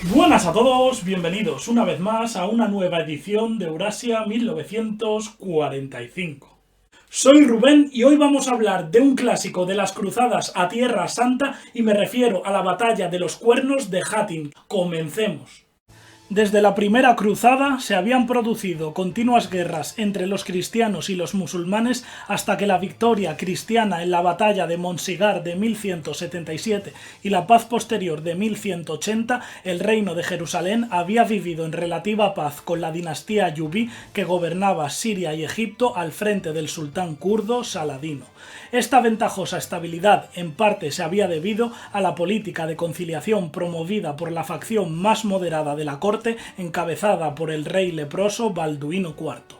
Buenas a todos, bienvenidos una vez más a una nueva edición de Eurasia 1945. Soy Rubén y hoy vamos a hablar de un clásico de las cruzadas a Tierra Santa y me refiero a la batalla de los Cuernos de Hattin. Comencemos. Desde la primera cruzada se habían producido continuas guerras entre los cristianos y los musulmanes hasta que la victoria cristiana en la batalla de Monsigar de 1177 y la paz posterior de 1180, el reino de Jerusalén había vivido en relativa paz con la dinastía ayubí que gobernaba Siria y Egipto al frente del sultán kurdo Saladino. Esta ventajosa estabilidad en parte se había debido a la política de conciliación promovida por la facción más moderada de la corte encabezada por el rey leproso Balduino IV.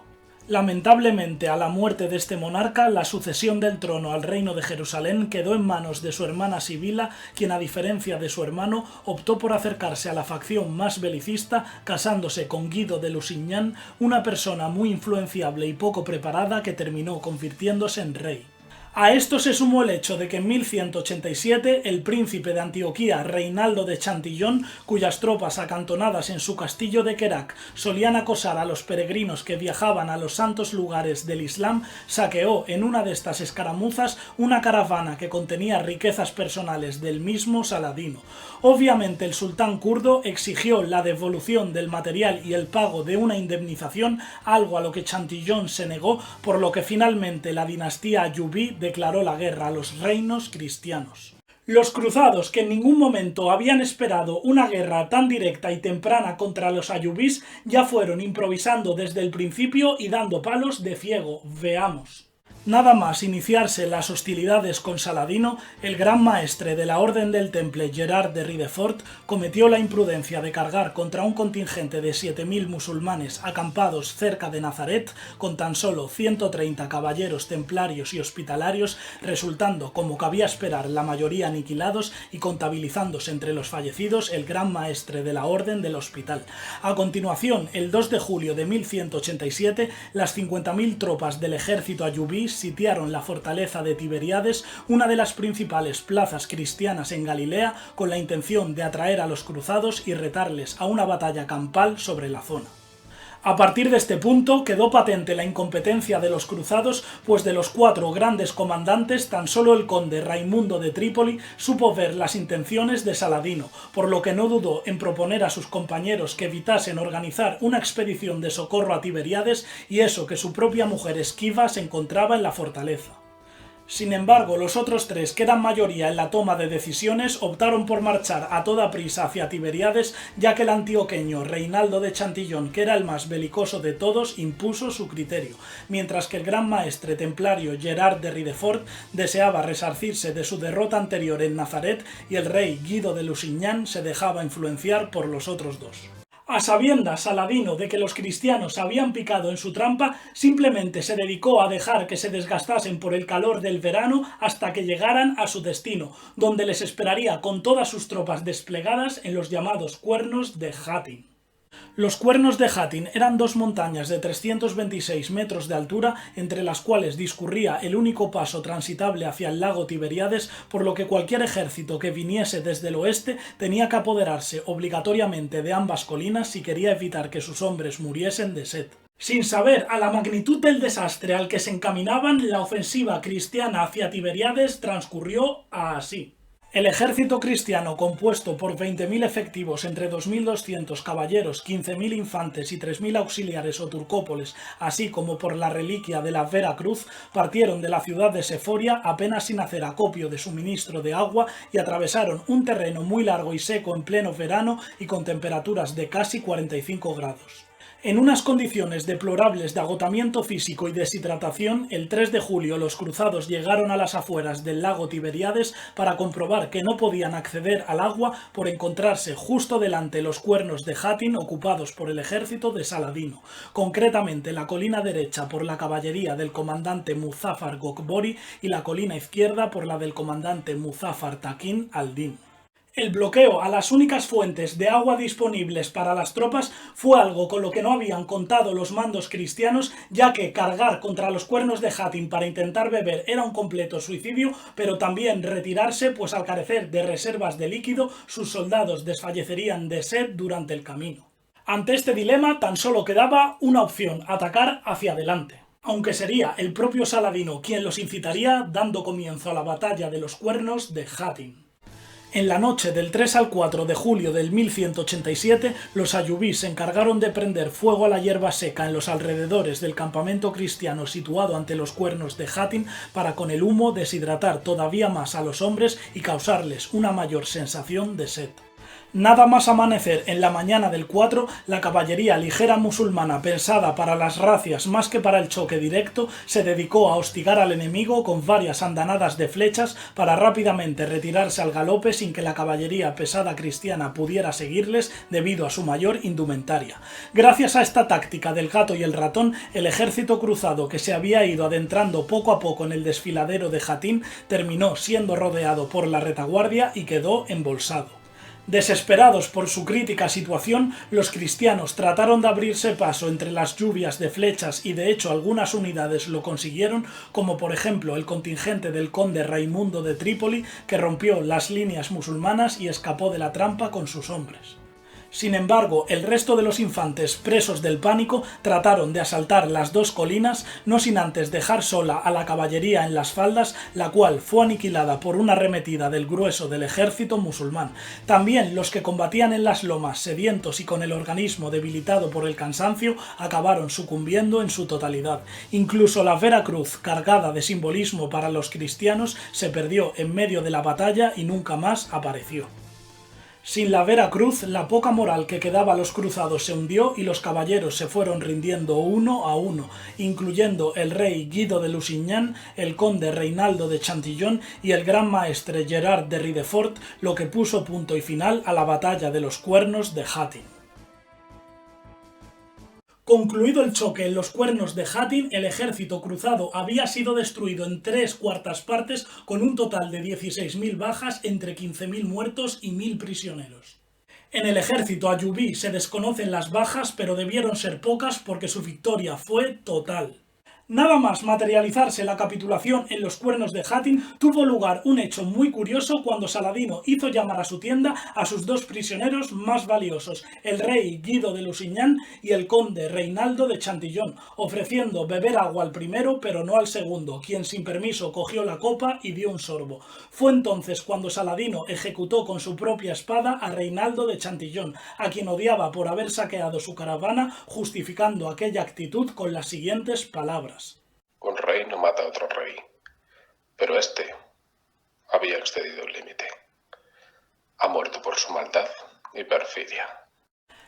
Lamentablemente, a la muerte de este monarca, la sucesión del trono al reino de Jerusalén quedó en manos de su hermana Sibila, quien a diferencia de su hermano optó por acercarse a la facción más belicista, casándose con Guido de Lusignan, una persona muy influenciable y poco preparada que terminó convirtiéndose en rey. A esto se sumó el hecho de que en 1187 el príncipe de Antioquía, Reinaldo de Chantillon, cuyas tropas acantonadas en su castillo de Kerak solían acosar a los peregrinos que viajaban a los santos lugares del Islam, saqueó en una de estas escaramuzas una caravana que contenía riquezas personales del mismo Saladino. Obviamente el sultán kurdo exigió la devolución del material y el pago de una indemnización, algo a lo que Chantillon se negó, por lo que finalmente la dinastía ayubí declaró la guerra a los reinos cristianos. Los cruzados, que en ningún momento habían esperado una guerra tan directa y temprana contra los ayubís, ya fueron improvisando desde el principio y dando palos de ciego. Veamos. Nada más iniciarse las hostilidades con Saladino, el gran maestre de la Orden del Temple, Gerard de Ridefort, cometió la imprudencia de cargar contra un contingente de 7000 musulmanes acampados cerca de Nazaret, con tan solo 130 caballeros templarios y hospitalarios, resultando, como cabía esperar, la mayoría aniquilados y contabilizándose entre los fallecidos el gran maestre de la Orden del Hospital. A continuación, el 2 de julio de 1187, las 50.000 tropas del ejército ayubí sitiaron la fortaleza de Tiberíades, una de las principales plazas cristianas en Galilea, con la intención de atraer a los cruzados y retarles a una batalla campal sobre la zona. A partir de este punto quedó patente la incompetencia de los cruzados, pues de los 4 grandes comandantes tan solo el conde Raimundo de Trípoli supo ver las intenciones de Saladino, por lo que no dudó en proponer a sus compañeros que evitasen organizar una expedición de socorro a Tiberíades, y eso que su propia mujer Esquiva se encontraba en la fortaleza. Sin embargo, los otros 3, que eran mayoría en la toma de decisiones, optaron por marchar a toda prisa hacia Tiberíades, ya que el antioqueño Reinaldo de Chantillon, que era el más belicoso de todos, impuso su criterio, mientras que el gran maestre templario Gerard de Ridefort deseaba resarcirse de su derrota anterior en Nazaret, y el rey Guido de Lusignan se dejaba influenciar por los otros 2. A sabiendas Saladino de que los cristianos habían picado en su trampa, simplemente se dedicó a dejar que se desgastasen por el calor del verano hasta que llegaran a su destino, donde les esperaría con todas sus tropas desplegadas en los llamados Cuernos de Hattin. Los Cuernos de Hattin eran 2 montañas de 326 metros de altura, entre las cuales discurría el único paso transitable hacia el lago Tiberíades, por lo que cualquier ejército que viniese desde el oeste tenía que apoderarse obligatoriamente de ambas colinas si quería evitar que sus hombres muriesen de sed. Sin saber a la magnitud del desastre al que se encaminaban, la ofensiva cristiana hacia Tiberíades transcurrió así. El ejército cristiano, compuesto por 20.000 efectivos entre 2.200 caballeros, 15.000 infantes y 3.000 auxiliares o turcópoles, así como por la reliquia de la Vera Cruz, partieron de la ciudad de Seforia apenas sin hacer acopio de suministro de agua y atravesaron un terreno muy largo y seco en pleno verano y con temperaturas de casi 45 grados. En unas condiciones deplorables de agotamiento físico y deshidratación, el 3 de julio los cruzados llegaron a las afueras del lago Tiberíades para comprobar que no podían acceder al agua por encontrarse justo delante los Cuernos de Hattin ocupados por el ejército de Saladino, concretamente la colina derecha por la caballería del comandante Muzáfar Gokbori y la colina izquierda por la del comandante Muzáfar Takin al-Din. El bloqueo a las únicas fuentes de agua disponibles para las tropas fue algo con lo que no habían contado los mandos cristianos, ya que cargar contra los cuernos de Hattin para intentar beber era un completo suicidio, pero también retirarse, pues al carecer de reservas de líquido, sus soldados desfallecerían de sed durante el camino. Ante este dilema tan solo quedaba una opción: atacar hacia adelante, aunque sería el propio Saladino quien los incitaría, dando comienzo a la batalla de los cuernos de Hattin. En la noche del 3 al 4 de julio del 1187, los ayubís se encargaron de prender fuego a la hierba seca en los alrededores del campamento cristiano situado ante los cuernos de Hattin para con el humo deshidratar todavía más a los hombres y causarles una mayor sensación de sed. Nada más amanecer en la mañana del 4, la caballería ligera musulmana, pensada para las razias más que para el choque directo, se dedicó a hostigar al enemigo con varias andanadas de flechas para rápidamente retirarse al galope sin que la caballería pesada cristiana pudiera seguirles debido a su mayor indumentaria. Gracias a esta táctica del gato y el ratón, el ejército cruzado que se había ido adentrando poco a poco en el desfiladero de Hattin terminó siendo rodeado por la retaguardia y quedó embolsado. Desesperados por su crítica situación, los cristianos trataron de abrirse paso entre las lluvias de flechas y de hecho algunas unidades lo consiguieron, como por ejemplo el contingente del conde Raimundo de Trípoli, que rompió las líneas musulmanas y escapó de la trampa con sus hombres. Sin embargo, el resto de los infantes, presos del pánico, trataron de asaltar las dos colinas, no sin antes dejar sola a la caballería en las faldas, la cual fue aniquilada por una arremetida del grueso del ejército musulmán. También los que combatían en las lomas, sedientos y con el organismo debilitado por el cansancio, acabaron sucumbiendo en su totalidad. Incluso la Vera Cruz, cargada de simbolismo para los cristianos, se perdió en medio de la batalla y nunca más apareció. Sin la Vera Cruz, la poca moral que quedaba a los cruzados se hundió y los caballeros se fueron rindiendo uno a uno, incluyendo el rey Guido de Lusignan, el conde Reinaldo de Chantillon y el gran maestre Gerard de Ridefort, lo que puso punto y final a la batalla de los cuernos de Hattin. Concluido el choque en los cuernos de Hattin, el ejército cruzado había sido destruido en 3/4 partes, con un total de 16.000 bajas, entre 15.000 muertos y 1.000 prisioneros. En el ejército ayubí se desconocen las bajas, pero debieron ser pocas porque su victoria fue total. Nada más materializarse la capitulación en los cuernos de Hattin, tuvo lugar un hecho muy curioso cuando Saladino hizo llamar a su tienda a sus dos prisioneros más valiosos, el rey Guido de Lusignan y el conde Reinaldo de Chantillon, ofreciendo beber agua al primero pero no al segundo, quien sin permiso cogió la copa y dio un sorbo. Fue entonces cuando Saladino ejecutó con su propia espada a Reinaldo de Chantillon, a quien odiaba por haber saqueado su caravana, justificando aquella actitud con las siguientes palabras: un rey no mata a otro rey, pero este había excedido el límite. Ha muerto por su maldad y perfidia.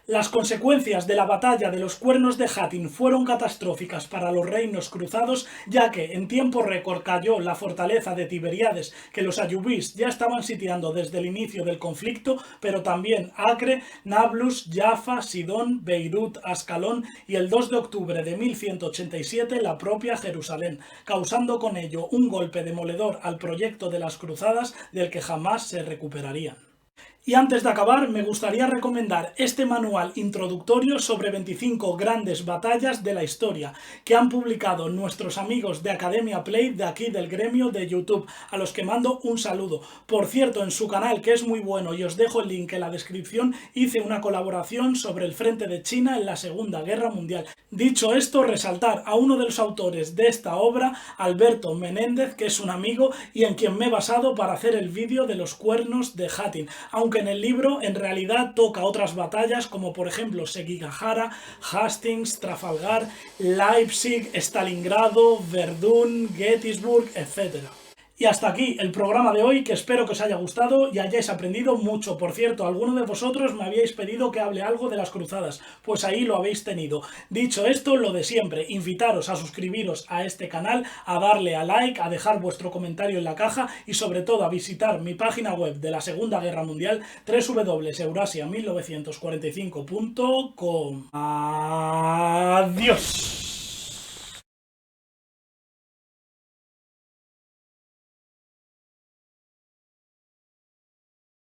Las consecuencias de la batalla de los cuernos de Hattin fueron catastróficas para los reinos cruzados, ya que en tiempo récord cayó la fortaleza de Tiberíades, que los ayubís ya estaban sitiando desde el inicio del conflicto, pero también Acre, Nablus, Jaffa, Sidón, Beirut, Ascalón y el 2 de octubre de 1187 la propia Jerusalén, causando con ello un golpe demoledor al proyecto de las cruzadas del que jamás se recuperarían. Y antes de acabar, me gustaría recomendar este manual introductorio sobre 25 grandes batallas de la historia, que han publicado nuestros amigos de Academia Play, de aquí del gremio de YouTube, a los que mando un saludo. Por cierto, en su canal, que es muy bueno, y os dejo el link en la descripción, hice una colaboración sobre el frente de China en la Segunda Guerra Mundial. Dicho esto, resaltar a uno de los autores de esta obra, Alberto Menéndez, que es un amigo y en quien me he basado para hacer el vídeo de los cuernos de Hattin, aunque en el libro en realidad toca otras batallas como por ejemplo Sekigahara, Hastings, Trafalgar, Leipzig, Stalingrado, Verdún, Gettysburg, etc. Y hasta aquí el programa de hoy, que espero que os haya gustado y hayáis aprendido mucho. Por cierto, alguno de vosotros me habíais pedido que hable algo de las cruzadas, pues ahí lo habéis tenido. Dicho esto, lo de siempre, invitaros a suscribiros a este canal, a darle a like, a dejar vuestro comentario en la caja y sobre todo a visitar mi página web de la Segunda Guerra Mundial, www.eurasia1945.com. Adiós.